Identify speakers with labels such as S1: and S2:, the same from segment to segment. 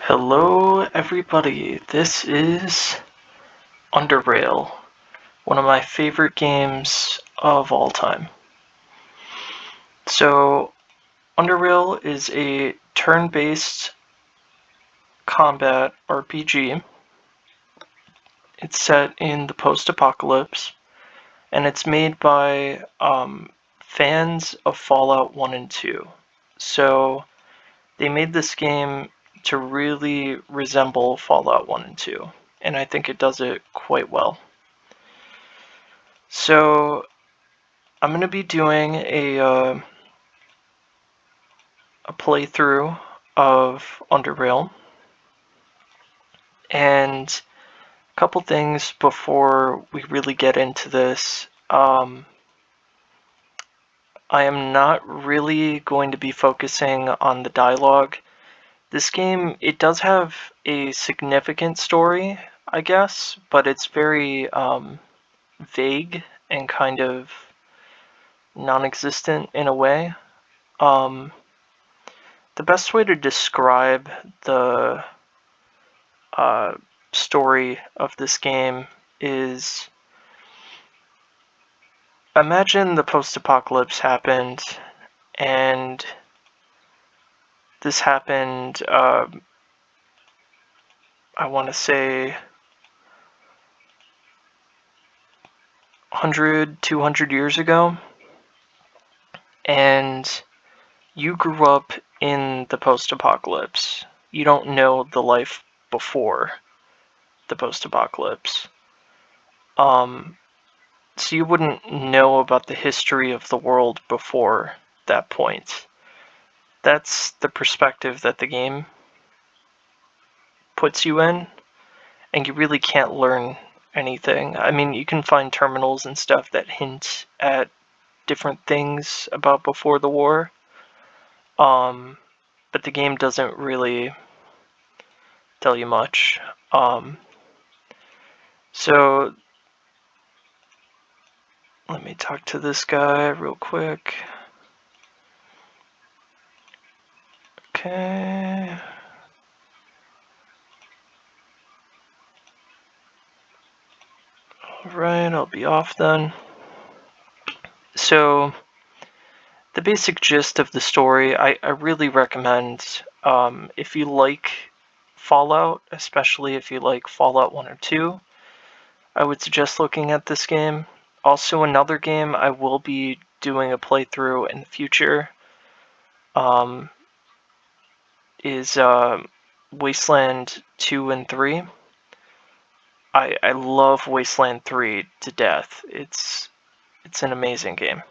S1: Hello everybody, this is Underrail, one of my favorite games of all time. So, Underrail is a turn-based combat RPG. It's set in the post-apocalypse, and it's made by fans of Fallout 1 and 2. So, they made this game to really resemble Fallout 1 and 2, and I think it does it quite well. So, I'm going to be doing a playthrough of Underrail, and a couple things before we really get into this. I am not really going to be focusing on the dialogue. This game, it does have a significant story, I guess, but it's very vague and kind of non-existent in a way. The best way to describe the story of this game is, imagine the post-apocalypse happened, and this happened, I want to say 100, 200 years ago, and you grew up in the post-apocalypse. You don't know the life before the post-apocalypse. So you wouldn't know about the history of the world before that point. That's the perspective that the game puts you in, and you really can't learn anything. I mean, you can find terminals and stuff that hint at different things about before the war, but the game doesn't really tell you much. So let me talk to this guy real quick. Okay. Alright, I'll be off then. So, the basic gist of the story, I really recommend, if you like Fallout, especially if you like Fallout 1 or 2, I would suggest looking at this game. Also, another game I will be doing a playthrough in the future is Wasteland 2 and 3. I love Wasteland 3 to death. It's an amazing game.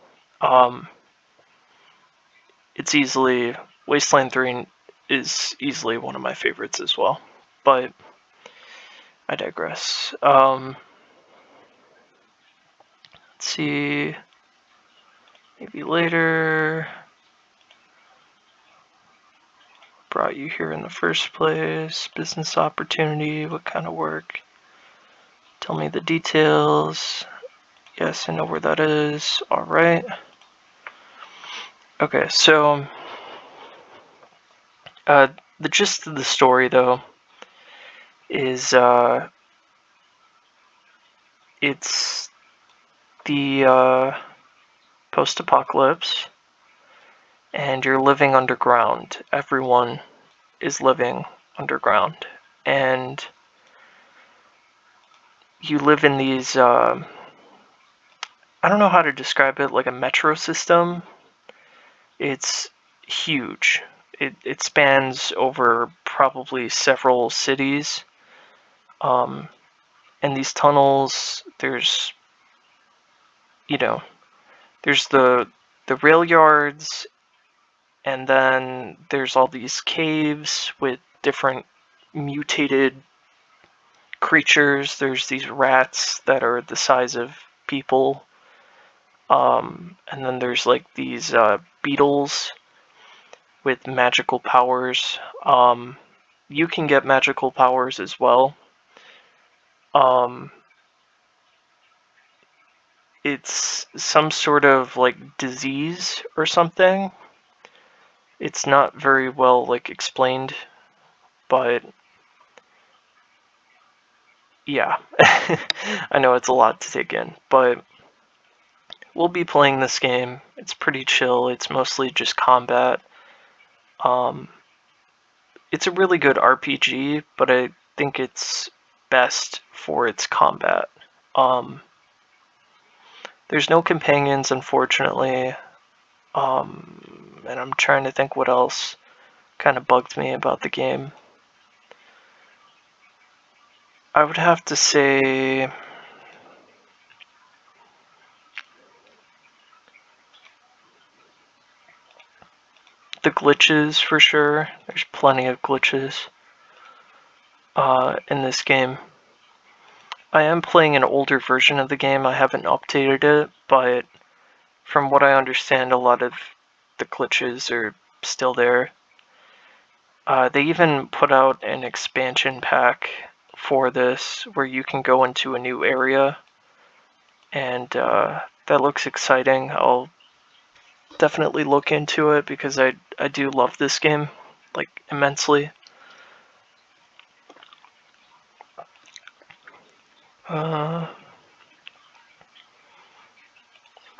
S1: It's easily, Wasteland 3 is easily one of my favorites as well, but I digress. Let's see, maybe later. Brought you here in the first place, business opportunity, what kind of work? Tell me the details. Yes, I know where that is. Alright. Okay, so the gist of the story, though, is it's the post-apocalypse, and you're living underground. Everyone is living underground, and you live in these, I don't know how to describe it, like a metro system. It's huge. It spans over probably several cities. And these tunnels, there's the rail yards, and then there's all these caves with different mutated creatures. There's these rats that are the size of people. And then there's like these beetles with magical powers. You can get magical powers as well. It's some sort of like disease or something. It's not very well like explained but yeah, I know it's a lot to take in, but we'll be playing this game. It's pretty chill. It's mostly just combat. Um, it's a really good RPG, but I think it's best for its combat. Um, there's no companions, unfortunately, and I'm trying to think what else kind of bugged me about the game. I would have to say the glitches for sure. There's plenty of glitches in this game. I am playing an older version of the game. I haven't updated it, but from what I understand, a lot of the glitches are still there. They even put out an expansion pack for this where you can go into a new area, and that looks exciting. I'll definitely look into it because I do love this game, like, immensely.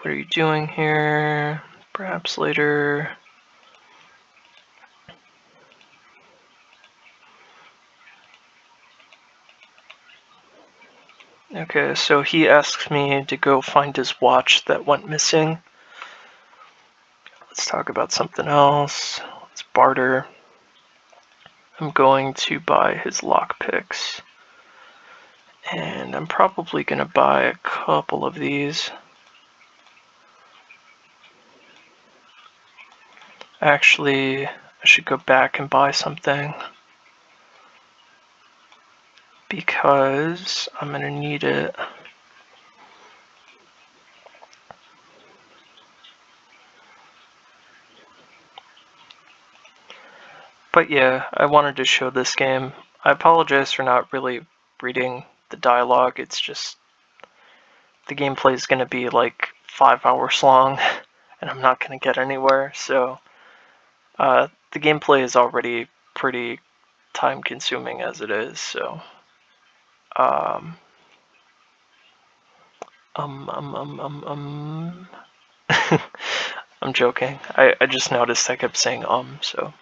S1: What are you doing here? Perhaps later. Okay, so he asks me to go find his watch that went missing. Let's talk about something else. Let's barter. I'm going to buy his lockpicks. And I'm probably going to buy a couple of these. Actually, I should go back and buy something. Because I'm going to need it. But yeah, I wanted to show this game. I apologize for not really reading the dialogue. It's just the gameplay is going to be like 5 hours long, and I'm not going to get anywhere. So the gameplay is already pretty time consuming as it is. So um, um, um, um, um, um. I'm joking. I just noticed I kept saying so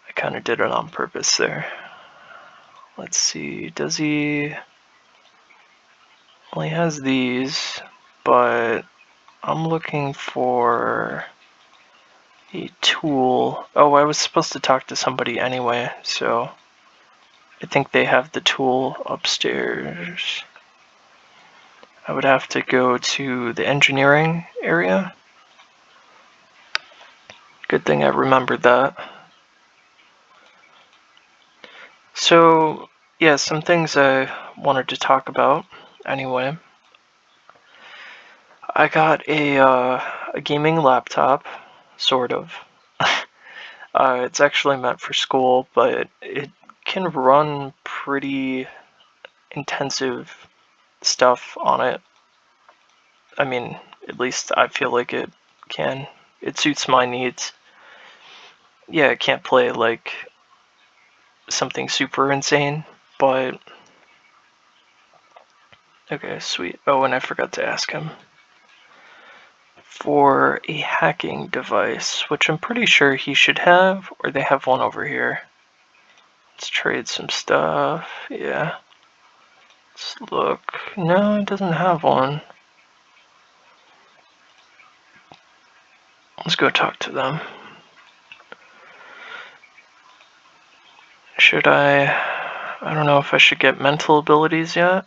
S1: I kind of did it on purpose there. Let's see, does he... Well, he has these, but I'm looking for a tool. Oh, I was supposed to talk to somebody anyway, so I think they have the tool upstairs. I would have to go to the engineering area. Good thing I remembered that. So, yeah, some things I wanted to talk about anyway. I got a gaming laptop, sort of. It's actually meant for school, but it can run pretty intensive stuff on it. I mean, at least I feel like it can. It suits my needs. Yeah, it can't play like something super insane, but okay, sweet. Oh, and I forgot to ask him for a hacking device, which I'm pretty sure he should have, or they have one over here. Let's trade some stuff. Yeah. Let's look. No, it doesn't have one. Let's go talk to them. Should I don't know if I should get mental abilities yet.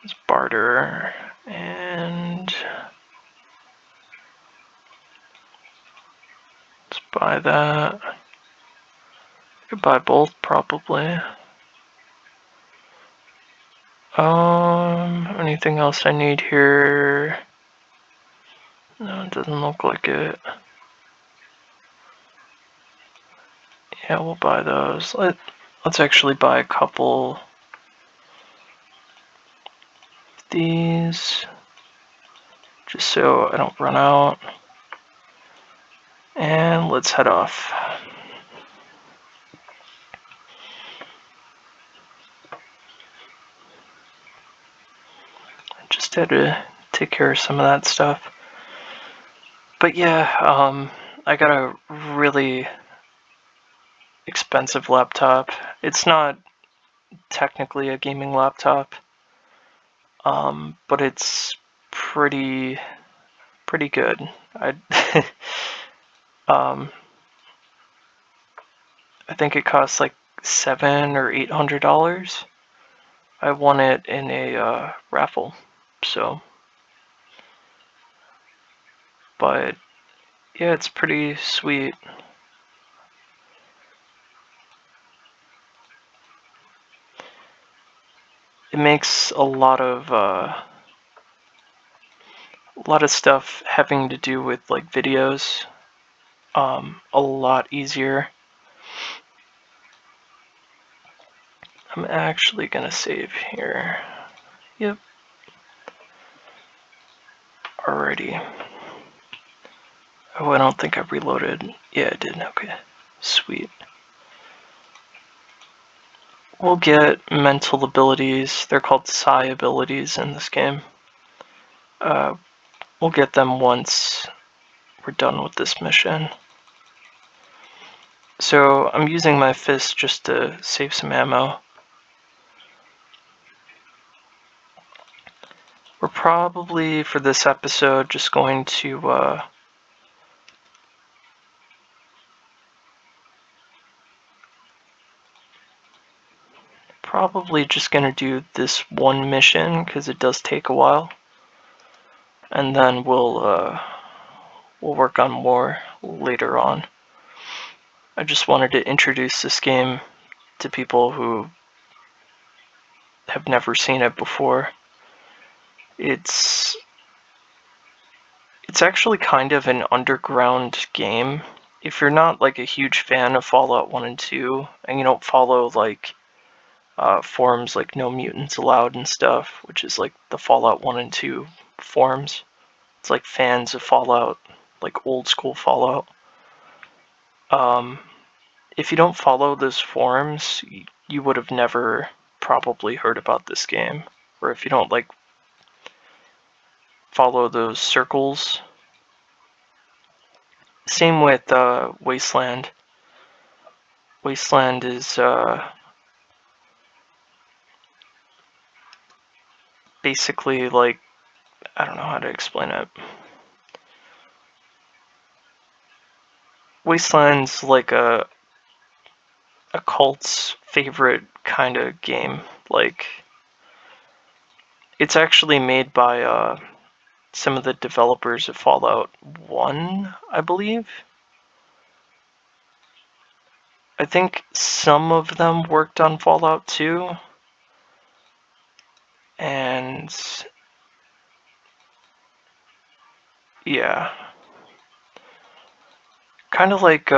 S1: Let's barter and let's buy that. I could buy both probably. Anything else I need here? No, it doesn't look like it. Yeah, we'll buy those. Let's actually buy a couple of these, just so I don't run out. And let's head off. just had to take care of some of that stuff. But yeah, I got a really expensive laptop. It's not technically a gaming laptop, but it's pretty good. I um, I think it costs like $700 or $800. I won it in a raffle, so. But yeah, it's pretty sweet. It makes a lot of stuff having to do with like videos a lot easier. I'm actually gonna save here. Yep. Alrighty. Oh, I don't think I reloaded. Yeah, I did. Okay. Sweet. We'll get mental abilities. They're called psi abilities in this game. We'll get them once we're done with this mission. So I'm using my fist just to save some ammo. We're probably, for this episode, just going to probably just gonna do this one mission because it does take a while, and then we'll work on more later on. I just wanted to introduce this game to people who have never seen it before. It's actually kind of an underground game. If you're not like a huge fan of Fallout 1 and 2, and you don't follow like forums like No Mutants Allowed and stuff, which is like the Fallout 1 and 2 forums. It's like fans of Fallout, like old school Fallout. If you don't follow those forums, you would have never probably heard about this game. Or if you don't like follow those circles. Same with Wasteland. Wasteland is basically like, I don't know how to explain it. Wasteland's like a cult's favorite kind of game. Like, it's actually made by some of the developers of Fallout 1, I believe. I think some of them worked on Fallout 2. And yeah. Kind of like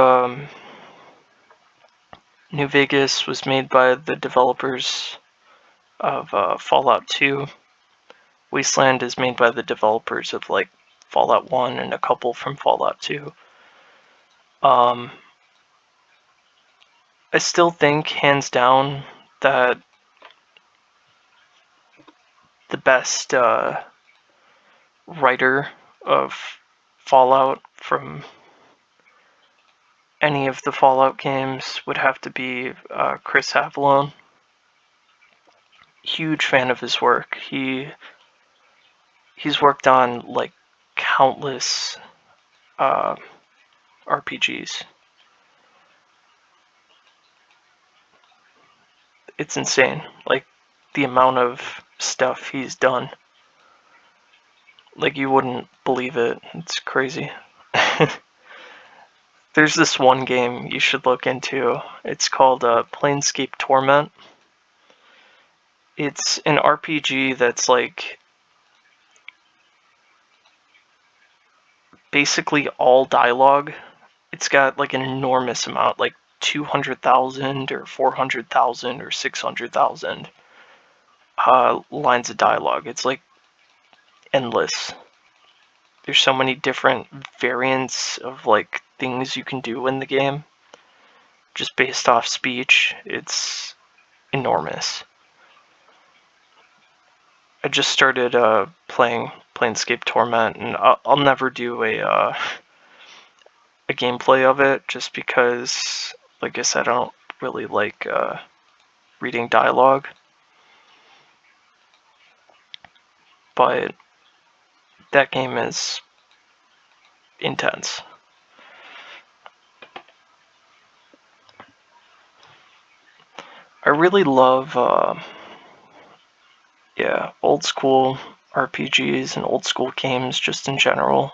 S1: New Vegas was made by the developers of Fallout 2. Wasteland is made by the developers of like Fallout 1 and a couple from Fallout 2. I still think, hands down, that the best writer of Fallout from any of the Fallout games would have to be Chris Avellone. Huge fan of his work. He's worked on like countless RPGs. It's insane, like the amount of stuff he's done. Like, you wouldn't believe it. It's crazy. There's this one game you should look into. It's called Planescape Torment. It's an RPG that's like basically all dialogue. It's got like an enormous amount, like 200,000 or 400,000 or 600,000 lines of dialogue. It's like endless. There's so many different variants of like things you can do in the game just based off speech. It's enormous. I just started playing Planescape Torment, and I'll never do a gameplay of it just because, like I said, I don't really like reading dialogue. But that game is intense. I really love, old school RPGs and old school games just in general.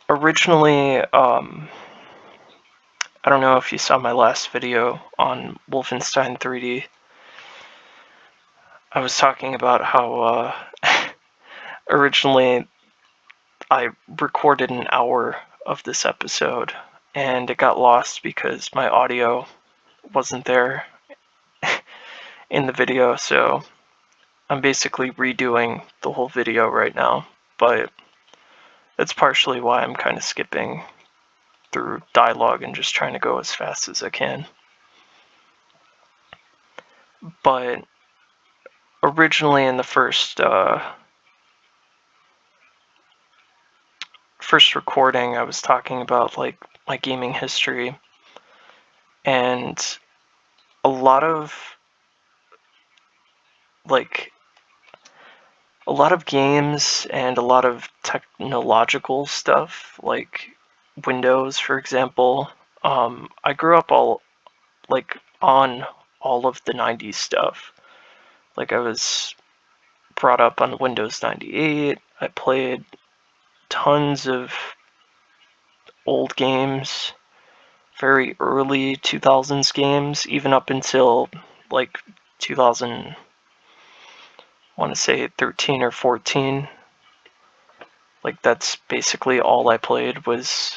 S1: Originally, I don't know if you saw my last video on Wolfenstein 3D. I was talking about how originally I recorded an hour of this episode and it got lost because my audio wasn't there in the video, so I'm basically redoing the whole video right now, but that's partially why I'm kind of skipping through dialogue and just trying to go as fast as I can. But originally in the first recording, I was talking about like my gaming history, and a lot of games and a lot of technological stuff, like Windows, for example. I grew up on all of the 90s stuff. Like, I was brought up on Windows 98. I played tons of old games, very early 2000s games, even up until like 2000, I want to say 13 or 14. Like, that's basically all I played was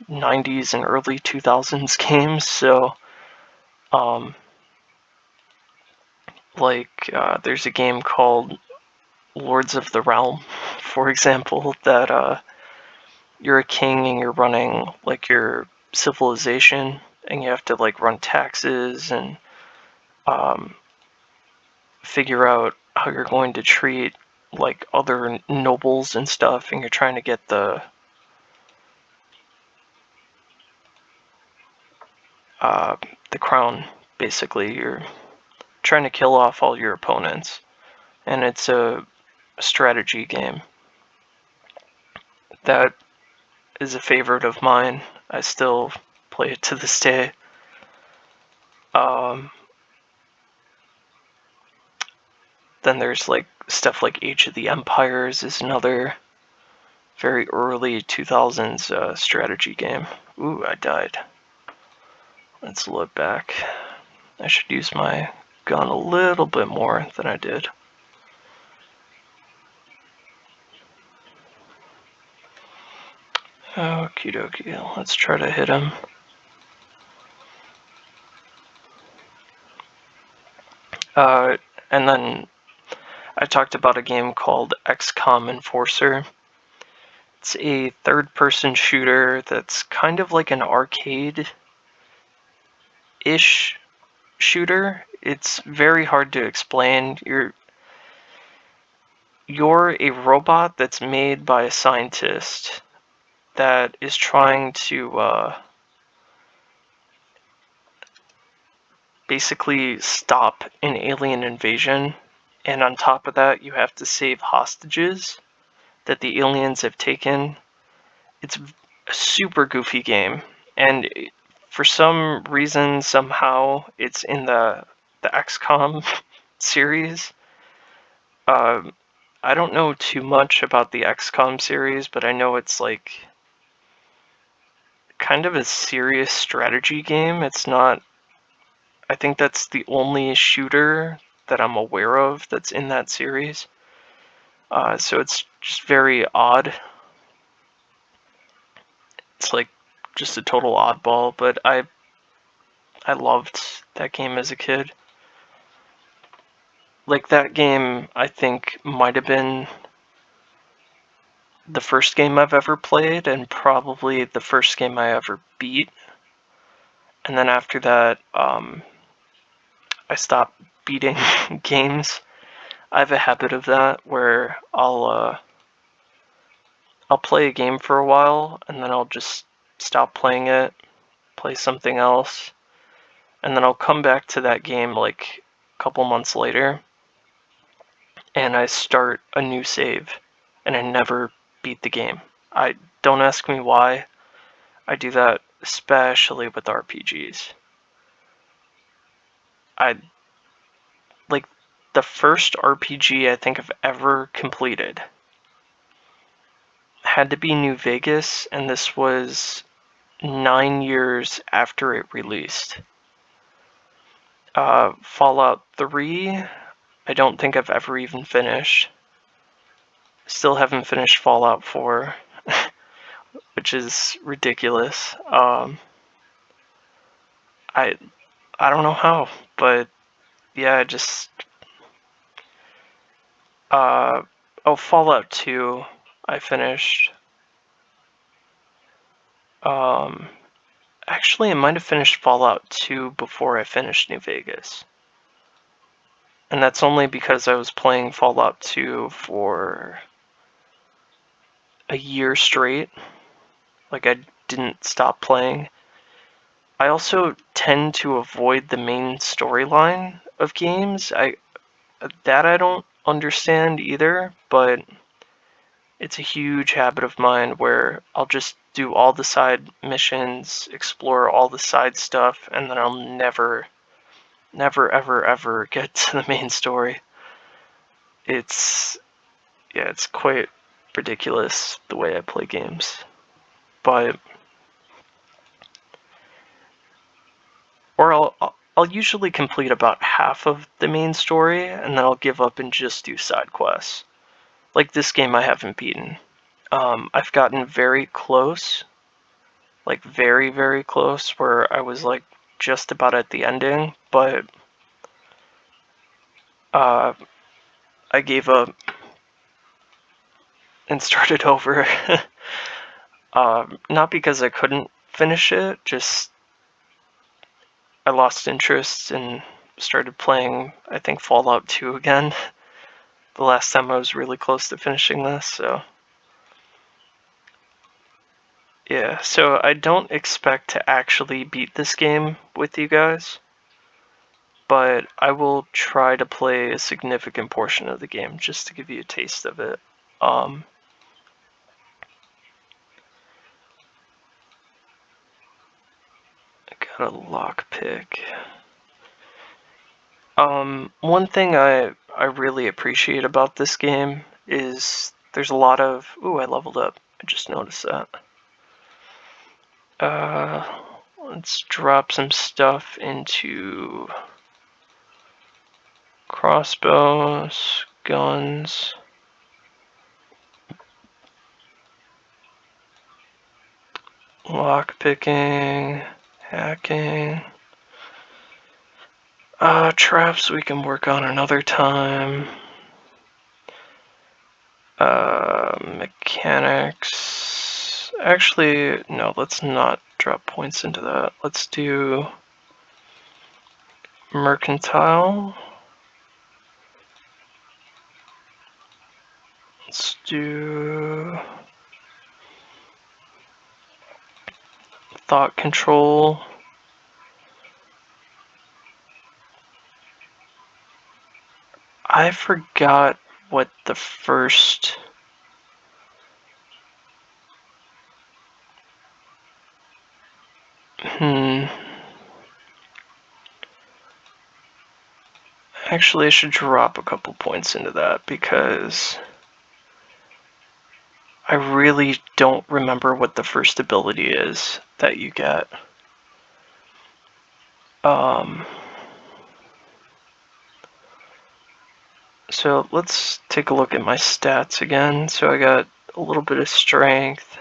S1: 90s and early 2000s games. So there's a game called Lords of the Realm, for example, that you're a king and you're running like your civilization, and you have to like run taxes and figure out how you're going to treat like other nobles and stuff, and you're trying to get the crown. Basically, you're trying to kill off all your opponents, and it's a strategy game that is a favorite of mine. I still play it to this day. Then there's like stuff like Age of the Empires is another very early 2000s strategy game. Ooh, I died. Let's look back. I should use my gun a little bit more than I did. Okie dokie, let's try to hit him. And then I talked about a game called XCOM Enforcer. It's a third-person shooter that's kind of like an arcade-ish shooter. It's very hard to explain. You're a robot that's made by a scientist that is trying to basically stop an alien invasion, and on top of that you have to save hostages that the aliens have taken. It's a super goofy game, and for some reason, somehow, it's in the XCOM series. I don't know too much about the XCOM series, but I know it's like kind of a serious strategy game. It's not. I think that's the only shooter that I'm aware of that's in that series. So it's just very odd. It's like just a total oddball, but I loved that game as a kid. Like, that game, I think, might have been the first game I've ever played, and probably the first game I ever beat. And then after that, I stopped beating games. I have a habit of that where I'll play a game for a while and then I'll just stop playing it, play something else, and then I'll come back to that game like a couple months later and I start a new save and I never beat the game. I don't ask me why. I do that especially with RPGs. I like the first RPG I think I've ever completed had to be New Vegas, and this was 9 years after it released. Fallout 3, I don't think I've ever even finished. Still haven't finished Fallout 4, which is ridiculous. I I don't know how, but yeah, I just Fallout 2 I finished. Actually, I might have finished Fallout 2 before I finished New Vegas. And that's only because I was playing Fallout 2 for a year straight. Like, I didn't stop playing. I also tend to avoid the main storyline of games. I don't understand either, but it's a huge habit of mine where I'll just do all the side missions, explore all the side stuff, and then I'll never ever ever get to the main story. It's it's quite ridiculous the way I play games. But or I'll usually complete about half of the main story and then I'll give up and just do side quests. Like this game I haven't beaten. I've gotten very close, like very, very close, where I was like just about at the ending, but I gave up and started over. Not because I couldn't finish it, just I lost interest and started playing, I think, Fallout 2 again. The last time I was really close to finishing this, so. Yeah, so I don't expect to actually beat this game with you guys, but I will try to play a significant portion of the game just to give you a taste of it. I got a lockpick. One thing I really appreciate about this game is there's a lot of... Ooh, I leveled up. I just noticed that. Let's drop some stuff into crossbows, guns. Lockpicking, hacking. Traps we can work on another time. Mechanics. Actually, no, let's not drop points into that. Let's do mercantile. Let's do thought control. I forgot what the first... Actually, I should drop a couple points into that because I really don't remember what the first ability is that you get. So let's take a look at my stats again. So I got a little bit of strength,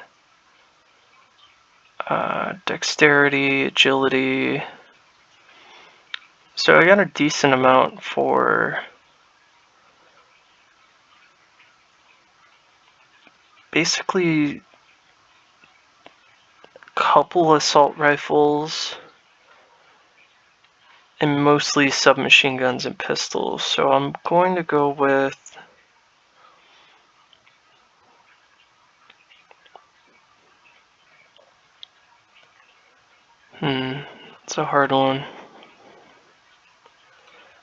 S1: dexterity, agility. So I got a decent amount for basically a couple assault rifles and mostly submachine guns and pistols. So I'm going to go with... It's a hard one.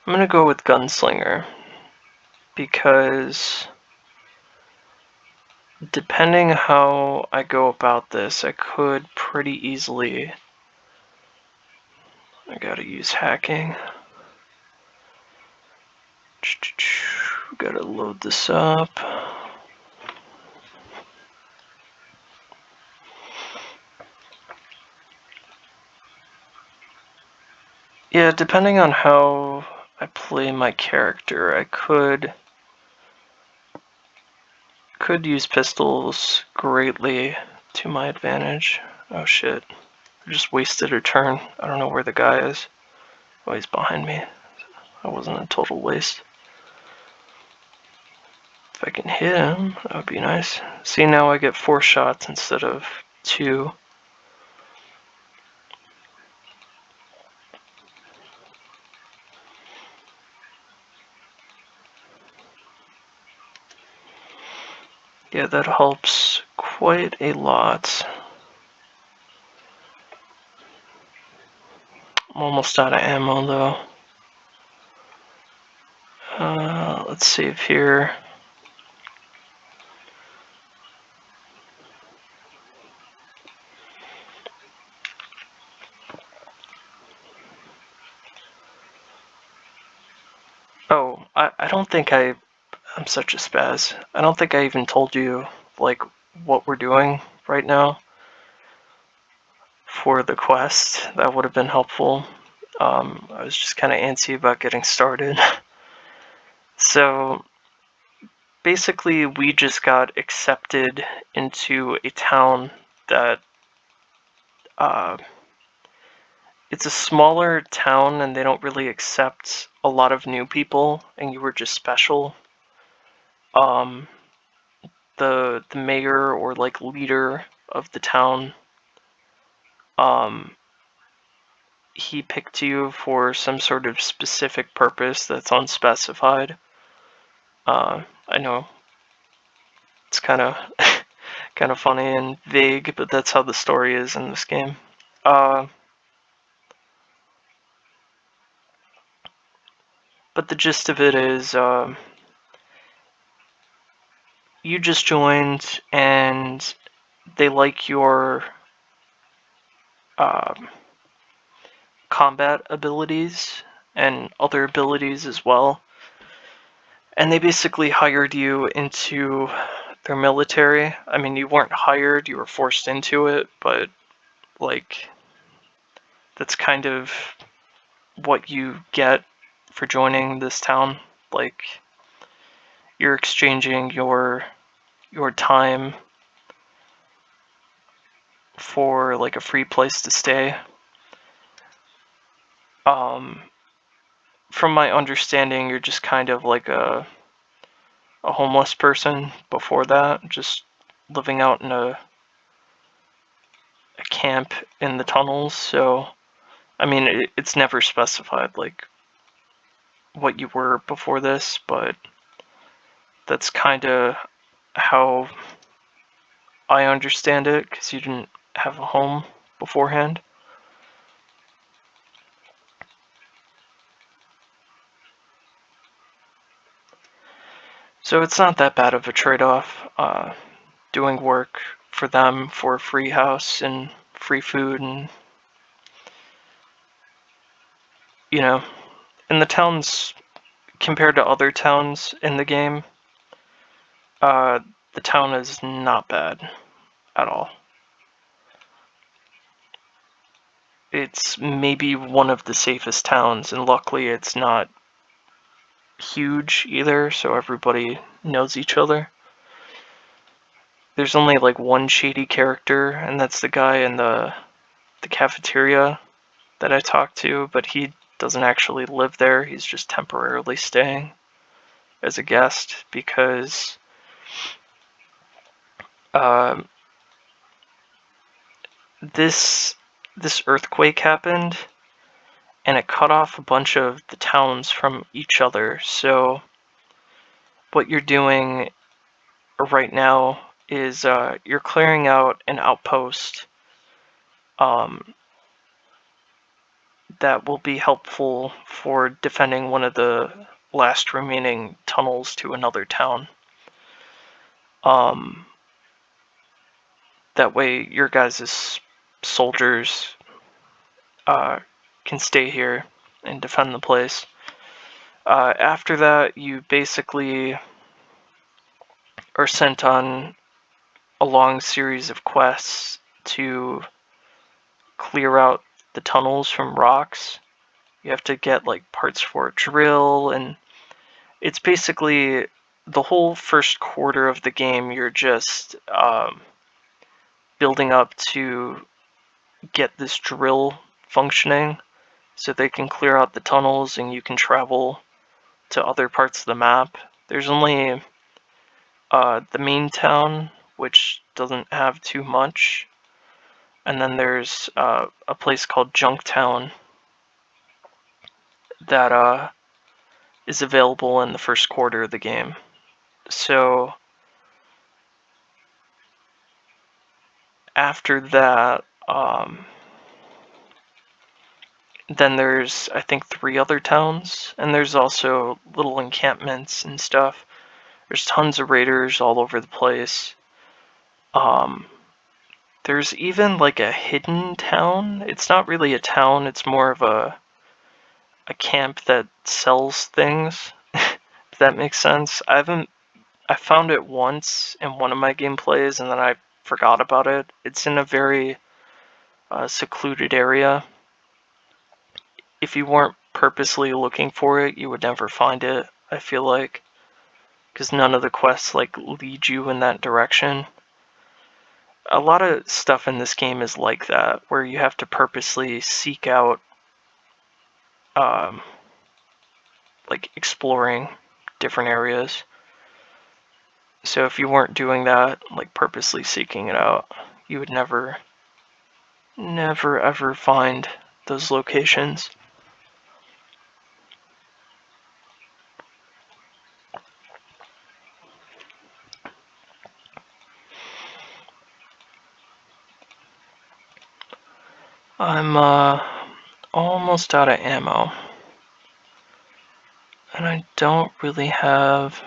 S1: I'm going to go with Gunslinger, because depending how I go about this, I could pretty easily... I gotta use hacking. Gotta load this up. Yeah, depending on how I play my character, I could use pistols greatly to my advantage. Oh shit. I just wasted a turn. I don't know where the guy is. Oh, he's behind me. That wasn't a total waste. If I can hit him, that would be nice. See, now I get 4 shots instead of 2. Yeah, that helps quite a lot. I'm almost out of ammo though. Let's save here. Oh, I don't think I'm such a spaz. I don't think I even told you, like, what we're doing right now for the quest. That would have been helpful. I was just kind of antsy about getting started. So, basically, we just got accepted into a town that, it's a smaller town and they don't really accept a lot of new people, and you were just special. The mayor, or like leader of the town, he picked you for some sort of specific purpose that's unspecified. I know it's kind of kind of funny and vague, but that's how the story is in this game. But the gist of it is, you just joined, and they like your combat abilities and other abilities as well. And they basically hired you into their military. I mean, you weren't hired, you were forced into it, but, like, that's kind of what you get for joining this town. Like, you're exchanging your time for, like, a free place to stay. From my understanding, you're just kind of like a homeless person before that, just living out in a camp in the tunnels. So, I mean, it's never specified, like, what you were before this, but that's kind of how I understand it, because you didn't have a home beforehand. So it's not that bad of a trade-off, doing work for them for a free house and free food, and, you know, in the towns, compared to other towns in the game, the town is not bad at all. It's maybe one of the safest towns, and luckily it's not huge either, so everybody knows each other. There's only like one shady character, and that's the guy in the cafeteria that I talked to, but he doesn't actually live there. He's just temporarily staying as a guest because this earthquake happened, and it cut off a bunch of the towns from each other. So what you're doing right now is you're clearing out an outpost that will be helpful for defending one of the last remaining tunnels to another town. That way your guys' soldiers can stay here and defend the place. After that, you basically are sent on a long series of quests to clear out the tunnels from rocks. You have to get like parts for a drill, and it's basically the whole first quarter of the game you're just building up to get this drill functioning so they can clear out the tunnels and you can travel to other parts of the map. There's only the main town, which doesn't have too much, and then there's a place called Junktown that is available in the first quarter of the game. So after that, then there's, I think, 3 other towns, and there's also little encampments and stuff. There's tons of raiders all over the place. There's even like a hidden town. It's not really a town, it's more of a camp that sells things, if that makes sense. I found it once in one of my gameplays and then I forgot about it. It's in a very secluded area. If you weren't purposely looking for it, you would never find it, I feel like, because none of the quests like lead you in that direction. A lot of stuff in this game is like that, where you have to purposely seek out like exploring different areas. So if you weren't doing that, like purposely seeking it out, you would never ever find those locations. I'm almost out of ammo, and I don't really have.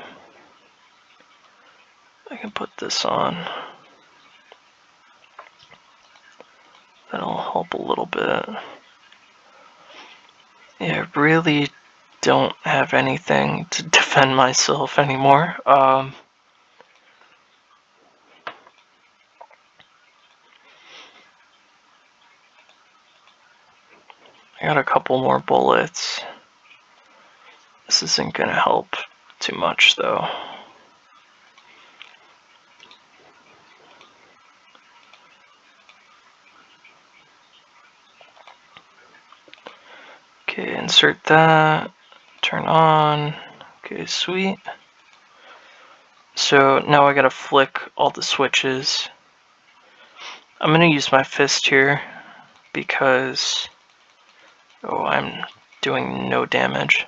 S1: I can put this on. That'll help a little bit. Yeah, I really don't have anything to defend myself anymore. I got a couple more bullets. This isn't gonna help too much though. Okay, insert that, turn on, okay, sweet. So now I gotta flick all the switches. I'm gonna use my fist here because, oh, I'm doing no damage.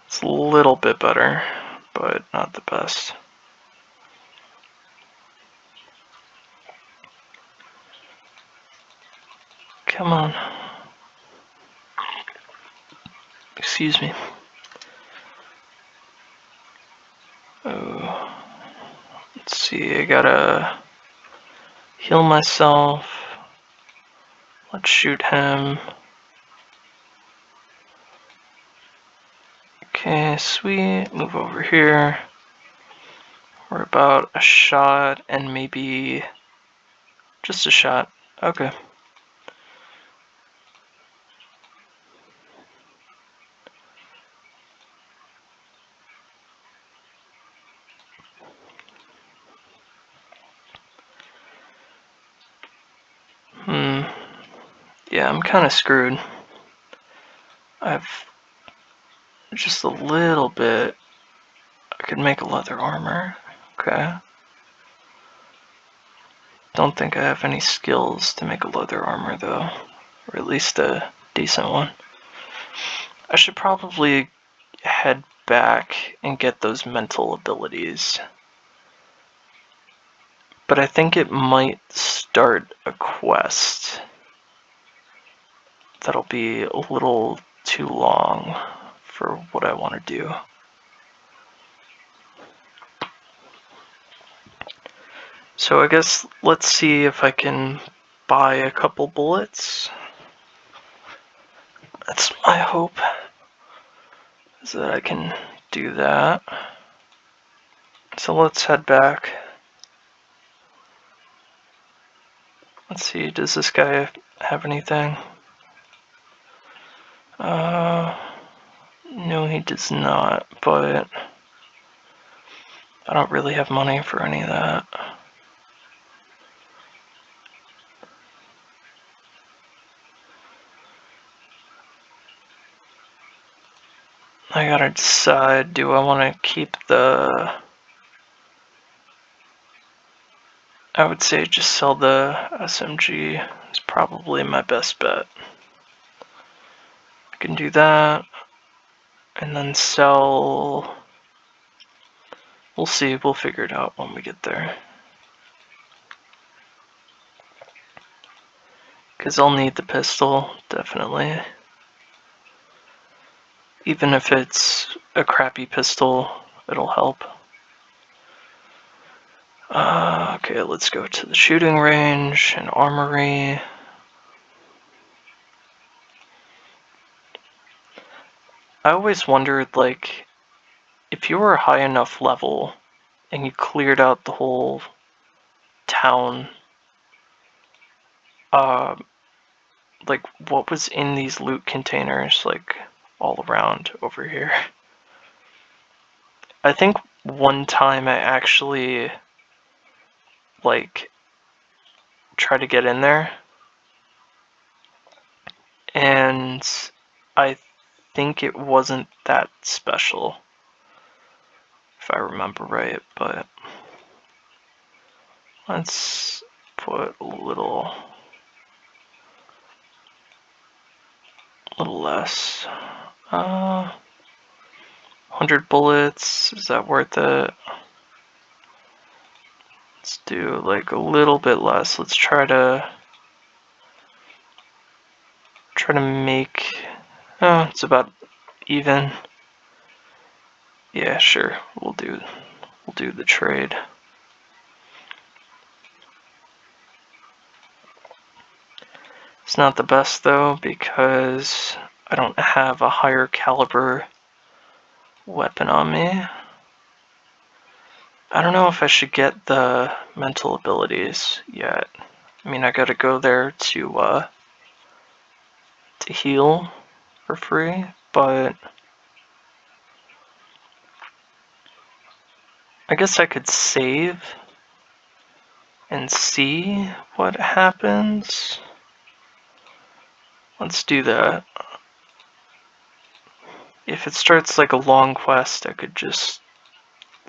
S1: It's a little bit better, but not the best. Come on. Excuse me. Oh. Let's see, I gotta heal myself. Let's shoot him. Okay, sweet. Move over here. We're about a shot and maybe just a shot. Okay. Yeah, I'm kind of screwed. I've just a little bit I could make a leather armor. Okay. Don't think I have any skills to make a leather armor though, or at least a decent one. I should probably head back and get those mental abilities. But I think it might start a quest that'll be a little too long for what I want to do. So I guess let's see if I can buy a couple bullets. That's my hope, is that I can do that. So let's head back. Let's see, does this guy have anything? No he does not, but I don't really have money for any of that. I gotta decide, do I want to keep the... I would say just sell the SMG. It's probably my best bet. I can do that, and then sell... We'll see, we'll figure it out when we get there. Because I'll need the pistol, definitely. Even if it's a crappy pistol, it'll help. Okay, let's go to the shooting range and armory. I always wondered, like, if you were a high enough level and you cleared out the whole town, like, what was in these loot containers, like, all around over here? I think one time I actually, like, tried to get in there, and I think it wasn't that special, if I remember right, but let's put a little less. 100 bullets, is that worth it? Let's do like a little bit less. Let's try to make, oh, it's about even. Yeah, sure. We'll do the trade. It's not the best though because I don't have a higher caliber weapon on me. I don't know if I should get the mental abilities yet. I mean, I gotta go there to heal for free, but I guess I could save and see what happens. Let's do that. If it starts like a long quest, I could just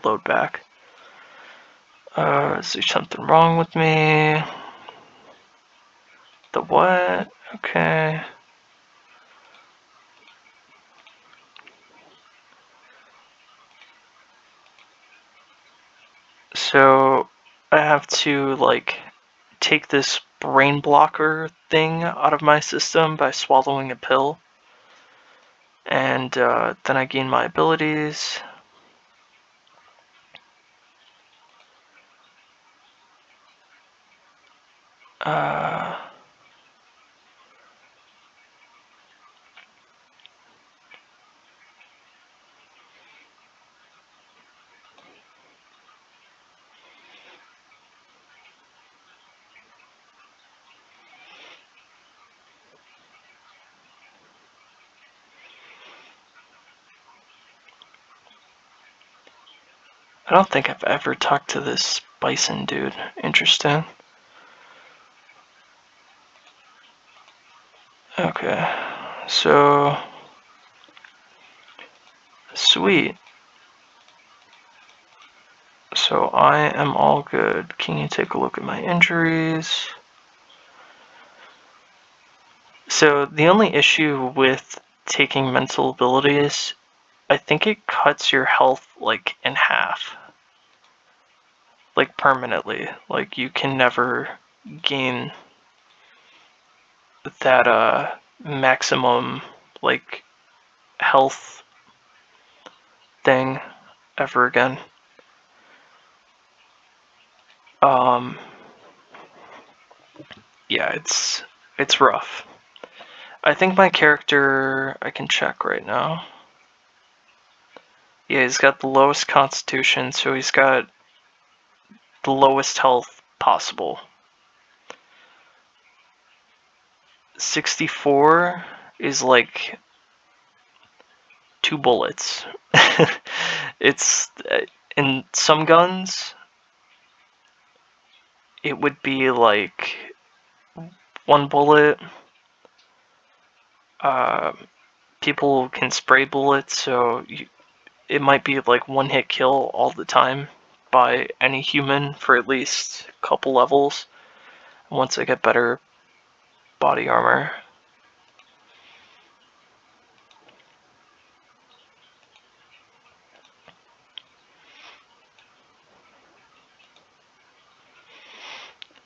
S1: load back. Is there something wrong with me? The what? Okay. So I have to like take this brain blocker thing out of my system by swallowing a pill, and then I gain my abilities. I don't think I've ever talked to this bison dude. Interesting. Okay, so sweet. So I am all good. Can you take a look at my injuries? So the only issue with taking mental abilities, I think it cuts your health like in half. Like permanently. Like you can never gain that maximum like health thing ever again. Um yeah, it's rough. I think my character, I can check right now. Yeah, he's got the lowest constitution, so he's got the lowest health possible. 64 is like 2 bullets. It's in some guns it would be like 1 bullet. Uh, People can spray bullets, so it might be like 1 hit kill all the time by any human for at least a couple levels. Once I get better body armor.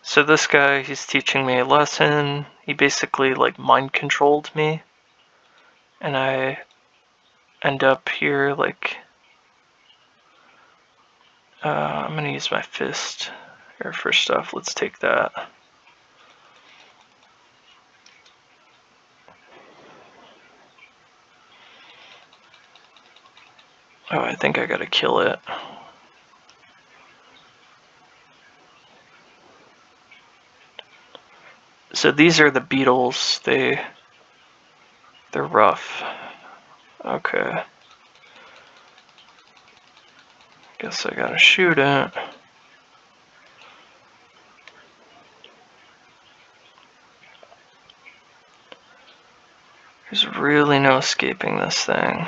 S1: So this guy, he's teaching me a lesson. He basically like mind controlled me, and I end up here like I'm gonna use my fist here for stuff. Let's take that. Oh, I think I gotta kill it. So these are the beetles. They're rough. Okay. Guess I gotta shoot it. There's really no escaping this thing.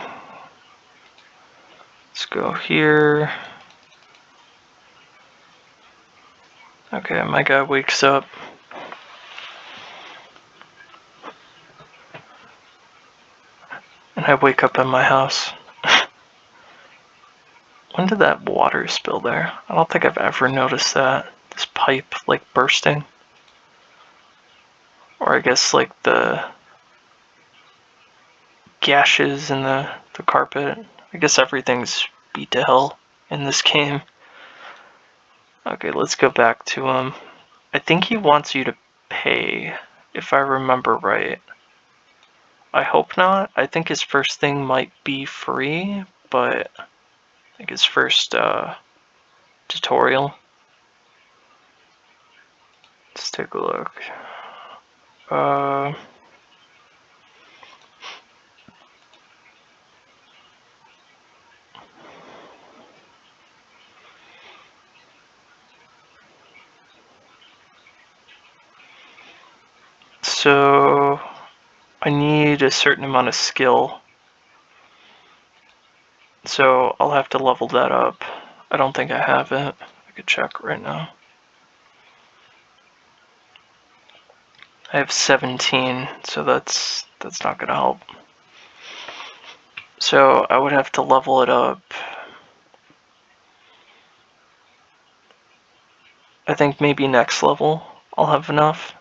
S1: Let's go here. Okay, my guy wakes up. And I wake up in my house. When did that water spill there? I don't think I've ever noticed that. This pipe, like, bursting. Or I guess, like, the gashes in the carpet. I guess everything's beat to hell in this game. Okay, let's go back to him. I think he wants you to pay, if I remember right. I hope not. I think his first thing might be free, but I think his first tutorial. Let's take a look. So I need a certain amount of skill. So I'll have to level that up. I don't think I have it. I could check right now. I have 17, so that's not gonna help. So I would have to level it up. I think maybe next level I'll have enough.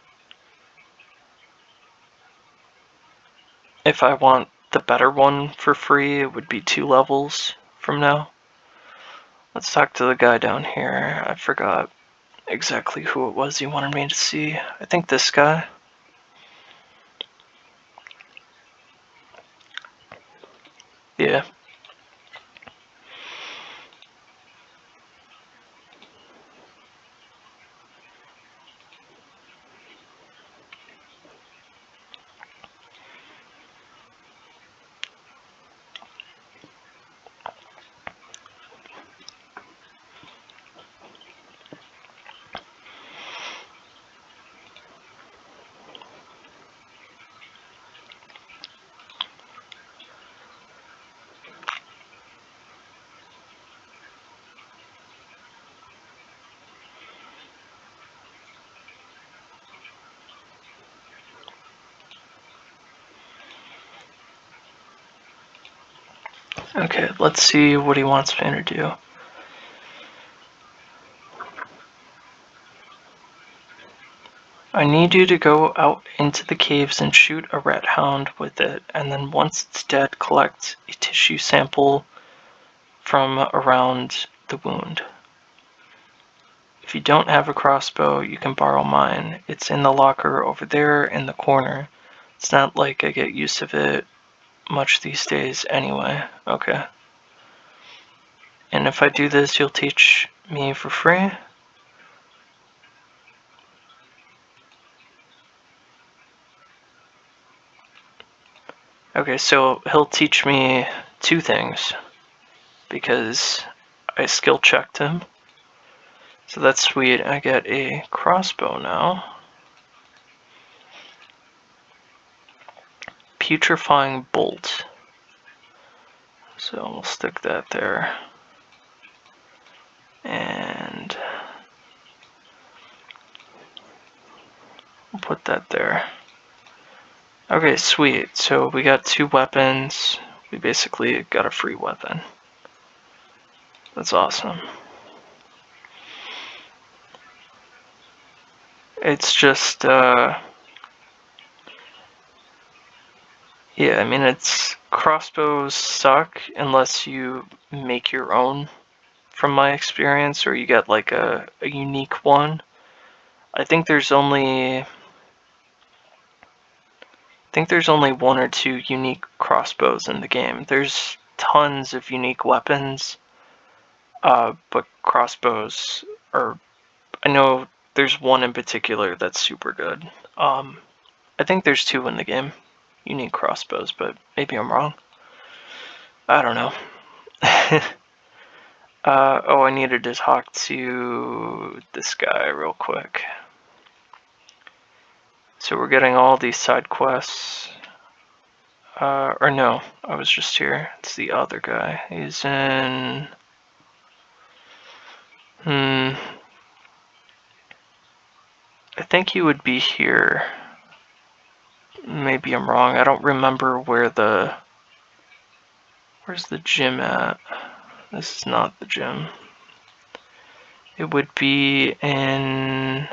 S1: If I want the better one for free, it would be 2 levels from now. Let's talk to the guy down here. I forgot exactly who it was he wanted me to see. I think this guy. Yeah. Okay, let's see what he wants me to do. I need you to go out into the caves and shoot a rat hound with it, and then once it's dead, collect a tissue sample from around the wound. If you don't have a crossbow, you can borrow mine. It's in the locker over there in the corner. It's not like I get use of it much these days anyway. Okay. And if I do this, you'll teach me for free? Okay, so he'll teach me 2 things because I skill checked him. So that's sweet. I get a crossbow now. Putrefying bolt. So we'll stick that there. And we'll put that there. Okay, sweet. So we got 2 weapons. We basically got a free weapon. That's awesome. It's just, yeah, I mean, it's crossbows suck unless you make your own, from my experience, or you get like a unique one. I think there's only 1 or 2 unique crossbows in the game. There's tons of unique weapons, but crossbows are, I know there's one in particular that's super good. I think there's 2 in the game, unique crossbows, but maybe I'm wrong. I don't know. Oh, I needed to talk to this guy real quick. So we're getting all these side quests. Or no, I was just here. It's the other guy. He's in... I think he would be here. Maybe I'm wrong. I don't remember where the... Where's the gym at? This is not the gym. It would be in...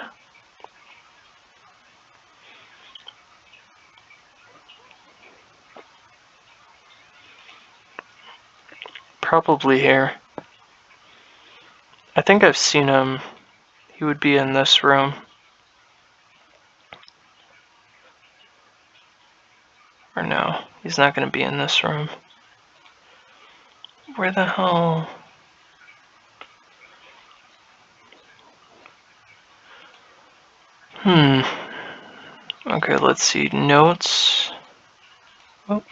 S1: Probably here. I think I've seen him. He would be in this room. Or no, he's not going to be in this room. Where the hell? Okay, let's see. Notes. Oh.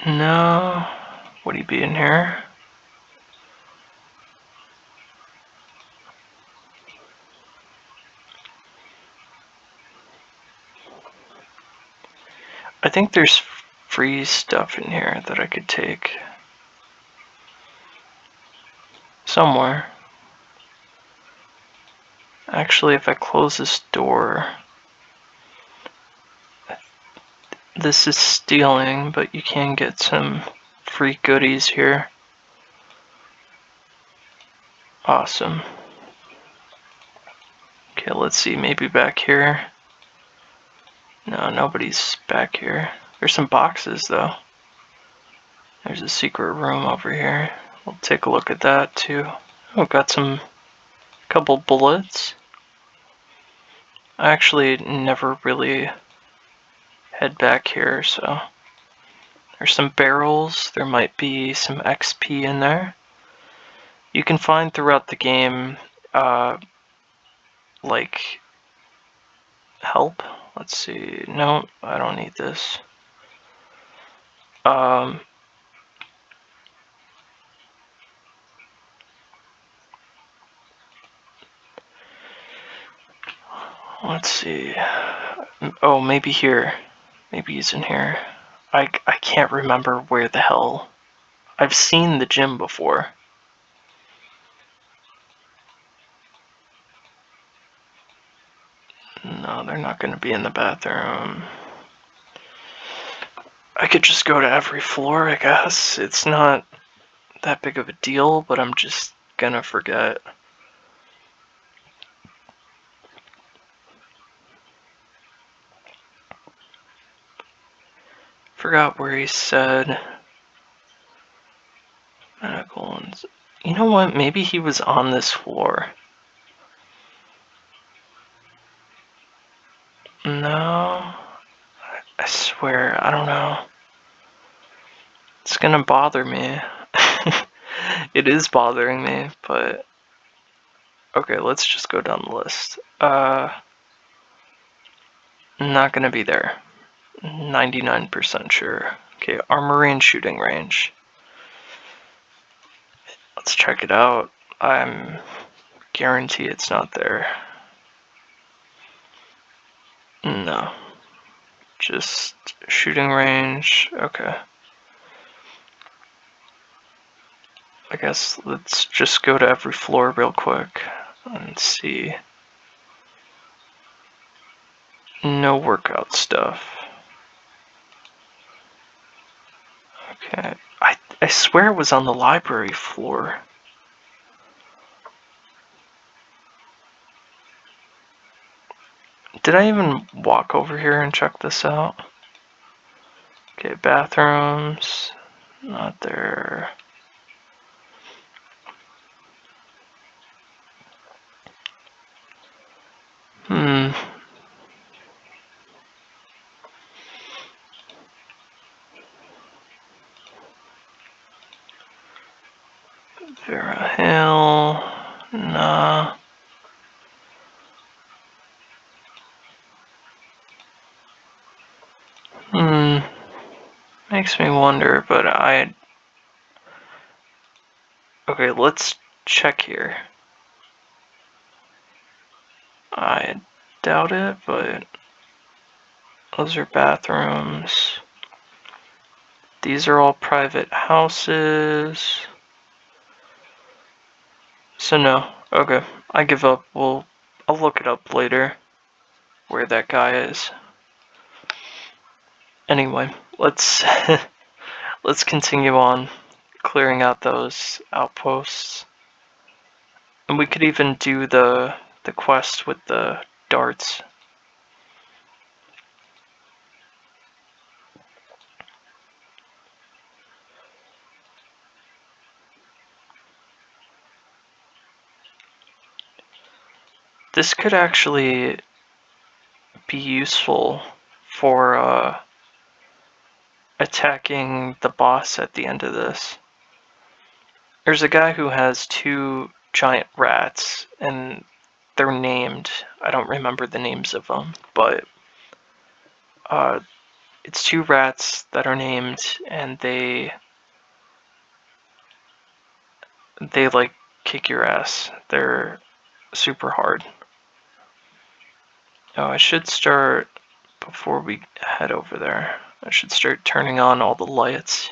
S1: No. Would he be in here? I think there's free stuff in here that I could take. Somewhere. Actually, if I close this door... This is stealing, but you can get some free goodies here. Awesome. Okay, let's see, maybe back here. No, nobody's back here. There's some boxes, though. There's a secret room over here. We'll take a look at that, too. Oh, got some... couple bullets. I actually never really head back here, so... There's some barrels. There might be some XP in there. You can find throughout the game, like... help. Let's see. No, I don't need this. Let's see. Oh, maybe here. Maybe he's in here. I can't remember where the hell. I've seen the gym before. No, they're not going to be in the bathroom. I could just go to every floor, I guess. It's not that big of a deal, but I'm just gonna forget. Forgot where he said medical ones. You know what? Maybe he was on this floor. No, I swear, I don't know. It's gonna bother me. It is bothering me, but okay, let's just go down the list. Not gonna be there. 99% sure. Okay, armory and shooting range. Let's check it out. I'm guarantee it's not there. No. Just shooting range. Okay. I guess let's just go to every floor real quick and see. No workout stuff. Okay. I swear it was on the library floor. Did I even walk over here and check this out? Okay, bathrooms. Not there. Vera Hill. Nah. Makes me wonder, but okay, let's check here. I doubt it, but those are bathrooms. These are all private houses. So no. Okay, I give up. I'll look it up later where that guy is. Anyway, let's let's continue on clearing out those outposts. And we could even do the quest with the darts. This could actually be useful for attacking the boss at the end of this. There's a guy who has two giant rats, and they're named. I don't remember the names of them, but it's two rats that are named, and they like kick your ass. They're super hard. Oh, I should start before we head over there. I should start turning on all the lights.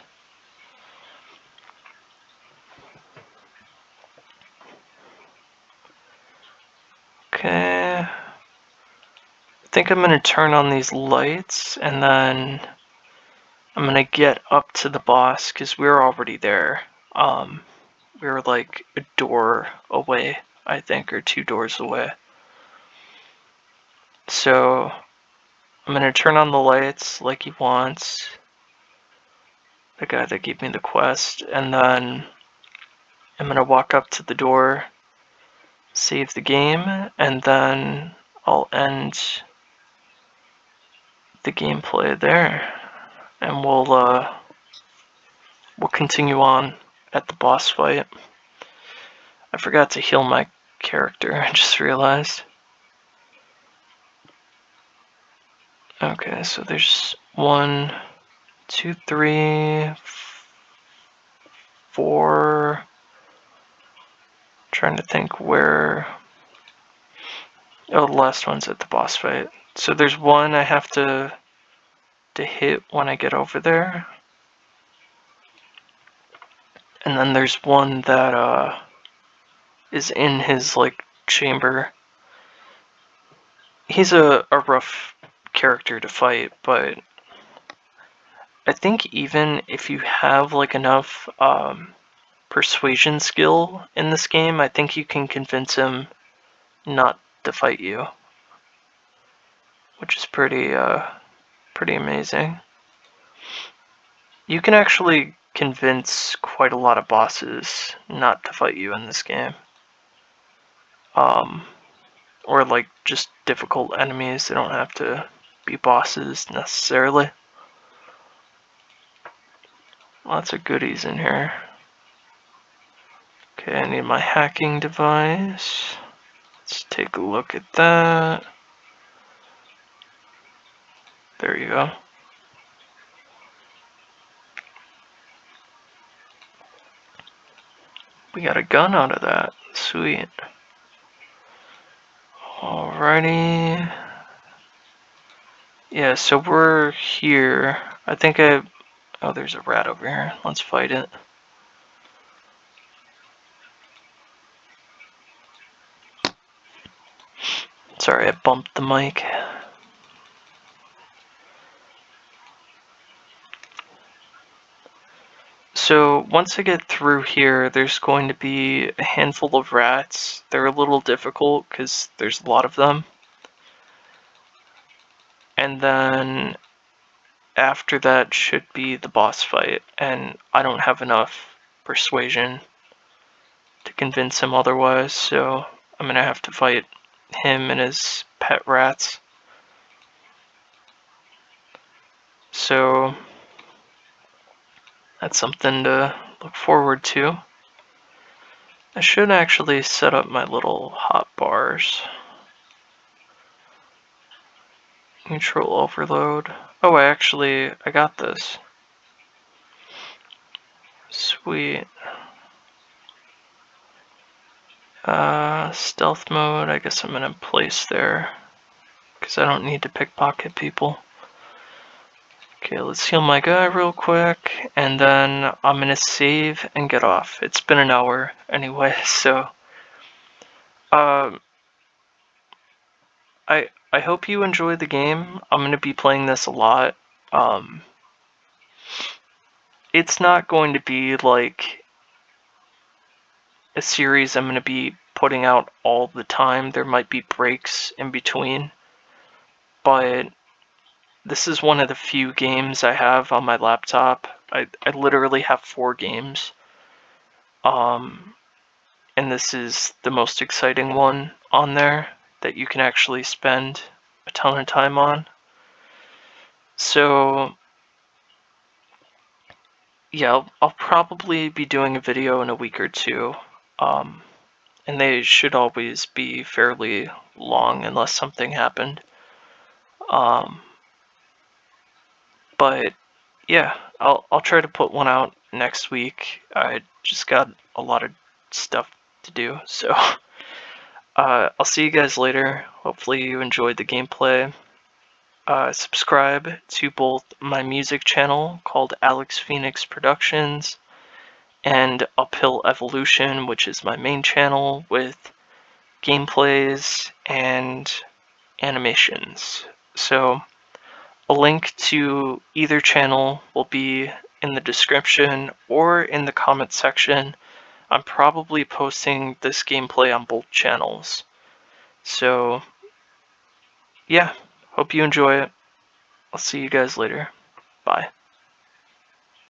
S1: Okay. I think I'm going to turn on these lights and then I'm going to get up to the boss because we're already there. We were like a door away, I think, or two doors away. So I'm going to turn on the lights like he wants. The guy that gave me the quest. And then I'm going to walk up to the door, save the game, and then I'll end the gameplay there, and we'll continue on at the boss fight. I forgot to heal my character, I just realized. Okay, so there's 1, 2, 3, 4. Trying to think where. Oh, the last one's at the boss fight. So there's one I have to hit when I get over there. And then there's one that is in his like chamber. He's a rough character to fight, but I think even if you have like enough persuasion skill in this game, I think you can convince him not to fight you, which is pretty amazing. You can actually convince quite a lot of bosses not to fight you in this game. Or like just difficult enemies, they don't have to be bosses necessarily. Lots of goodies in here. Okay, I need my hacking device. Let's take a look at that. There you go. We got a gun out of that. Sweet. Alrighty. Yeah, so we're here. I think oh, there's a rat over here. Let's fight it. Sorry, I bumped the mic. So once I get through here, there's going to be a handful of rats. They're a little difficult because there's a lot of them. And then after that should be the boss fight, and I don't have enough persuasion to convince him otherwise, so I'm gonna have to fight him and his pet rats. So that's something to look forward to. I should actually set up my little hot bars. Neutral overload. Oh, I got this. Sweet. Stealth mode, I guess I'm gonna place there, because I don't need to pickpocket people. Okay, let's heal my guy real quick, and then I'm gonna save and get off. It's been an hour anyway, so I hope you enjoy the game. I'm gonna be playing this a lot. It's not going to be like a series I'm gonna be putting out all the time. There might be breaks in between, but this is one of the few games I have on my laptop. I literally have 4 games. And this is the most exciting one on there that you can actually spend a ton of time on. So yeah, I'll probably be doing a video in a week or two. And they should always be fairly long unless something happened. But yeah, I'll try to put one out next week. I just got a lot of stuff to do, so I'll see you guys later. Hopefully you enjoyed the gameplay. Subscribe to both my music channel called AlexPhoenixProductions and Uphill Evolution, which is my main channel with gameplays and animations. So a link to either channel will be in the description or in the comment section. I'm probably posting this gameplay on both channels. So yeah, hope you enjoy it. I'll see you guys later. Bye.